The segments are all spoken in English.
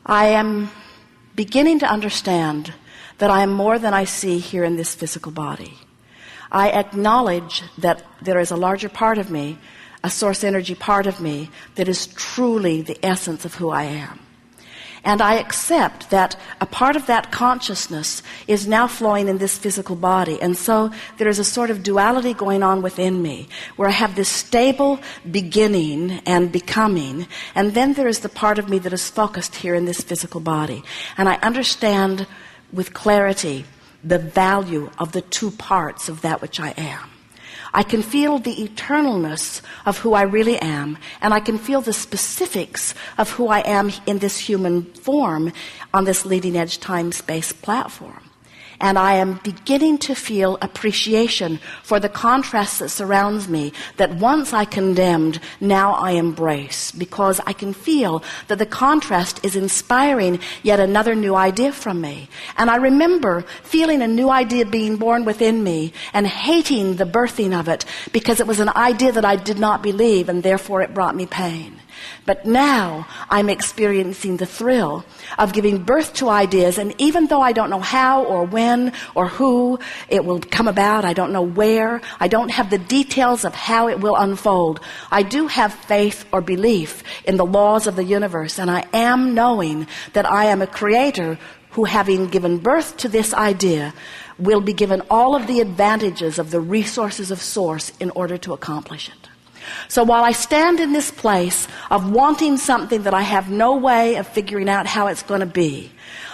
I am beginning to understand that I am more than I see here in this physical body. I acknowledge that there is a larger part of me, a source energy part of me, that is truly the essence of who I am. And I accept that a part of that consciousness is now flowing in this physical body. And so there is a sort of duality going on within me, where I have this stable beginning and becoming, and then there is the part of me that is focused here in this physical body. And I understand with clarity the value of the two parts of that which I am. I can feel the eternalness of who I really am, and I can feel the specifics of who I am in this human form on this leading edge time-space platform. And I am beginning to feel appreciation for the contrast that surrounds me, that once I condemned, now I embrace, because I can feel that the contrast is inspiring yet another new idea from me. And I remember feeling a new idea being born within me and hating the birthing of it, because it was an idea that I did not believe, and therefore it brought me pain. But now I'm experiencing the thrill of giving birth to ideas, and even though I don't know how or when or who it will come about, I don't know where, I don't have the details of how it will unfold, I do have faith or belief in the laws of the universe, and I am knowing that I am a creator who, having given birth to this idea, will be given all of the advantages of the resources of source in order to accomplish it. So while I stand in this place of wanting something that I have no way of figuring out how it's going to be,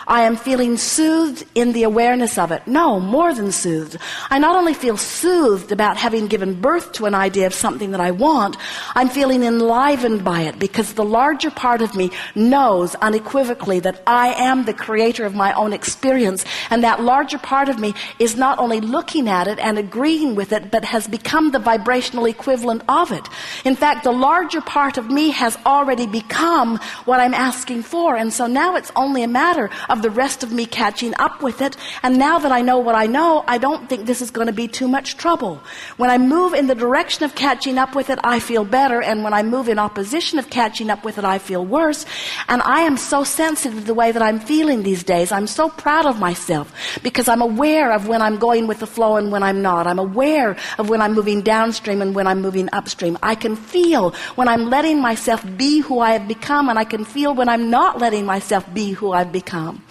I am feeling soothed in the awareness of it. No, more than soothed. I not only feel soothed about having given birth to an idea of something that I want, I'm feeling enlivened by it, because the larger part of me knows unequivocally that I am the creator of my own experience, and that larger part of me is not only looking at it and agreeing with it, but has become the vibrational equivalent of it. In fact, the larger part of me has already become what I'm asking for, and so now it's only a matter of the rest of me catching up with it. And now that I know what I know, I don't think this is going to be too much trouble. When I move in the direction of catching up with it, I feel better, and when I move in opposition of catching up with it, I feel worse. And I am so sensitive to the way that I'm feeling these days. I'm so proud of myself, because I'm aware of when I'm going with the flow and when I'm not. I'm aware of when I'm moving downstream and when I'm moving upstream. I can feel when I'm letting myself be who I have become, and I can feel when I'm not letting myself be who I've become.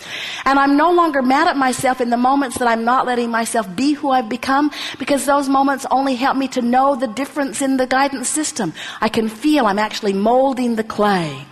And I'm no longer mad at myself in the moments that I'm not letting myself be who I've become, because those moments only help me to know the difference in the guidance system. I can feel I'm actually molding the clay.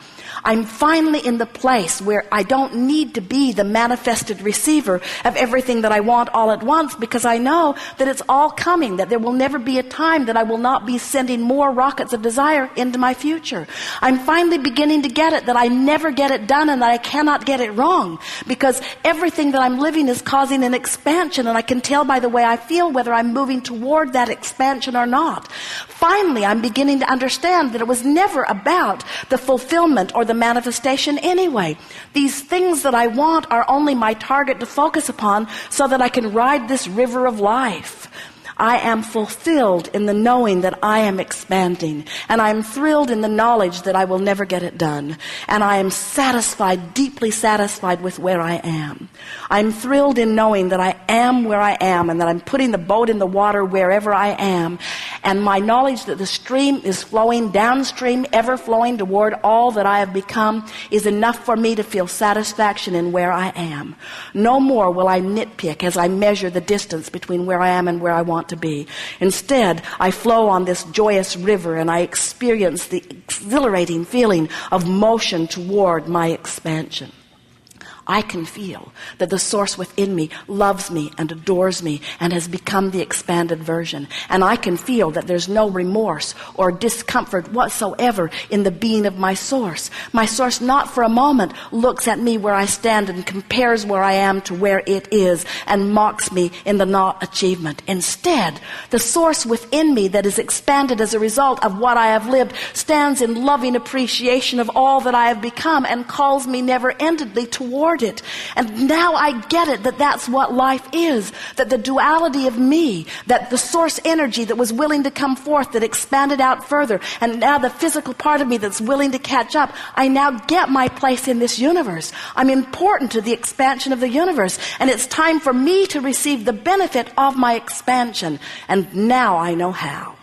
I'm finally in the place where I don't need to be the manifested receiver of everything that I want all at once, because I know that it's all coming, that there will never be a time that I will not be sending more rockets of desire into my future. I'm finally beginning to get it, that I never get it done and that I cannot get it wrong, because everything that I'm living is causing an expansion, and I can tell by the way I feel whether I'm moving toward that expansion or not. Finally, I'm beginning to understand that it was never about the fulfillment or the manifestation anyway. These things that I want are only my target to focus upon so that I can ride this river of life. I am fulfilled in the knowing that I am expanding, and I am thrilled in the knowledge that I will never get it done, and I am satisfied, deeply satisfied with where I am. I'm thrilled in knowing that I am where I am, and that I'm putting the boat in the water wherever I am, and my knowledge that the stream is flowing downstream, ever flowing toward all that I have become, is enough for me to feel satisfaction in where I am. No more will I nitpick as I measure the distance between where I am and where I want to be. Instead, I flow on this joyous river, and I experience the exhilarating feeling of motion toward my expansion. I can feel that the source within me loves me and adores me and has become the expanded version. And I can feel that there's no remorse or discomfort whatsoever in the being of my source. My source not for a moment looks at me where I stand and compares where I am to where it is and mocks me in the not achievement. Instead, the source within me that is expanded as a result of what I have lived stands in loving appreciation of all that I have become and calls me never-endedly toward toward it. And now I get it, that that's what life is, that the duality of me, that the source energy that was willing to come forth, that expanded out further, and now the physical part of me that's willing to catch up. I now get my place in this universe. I'm important to the expansion of the universe, and it's time for me to receive the benefit of my expansion. And now I know how.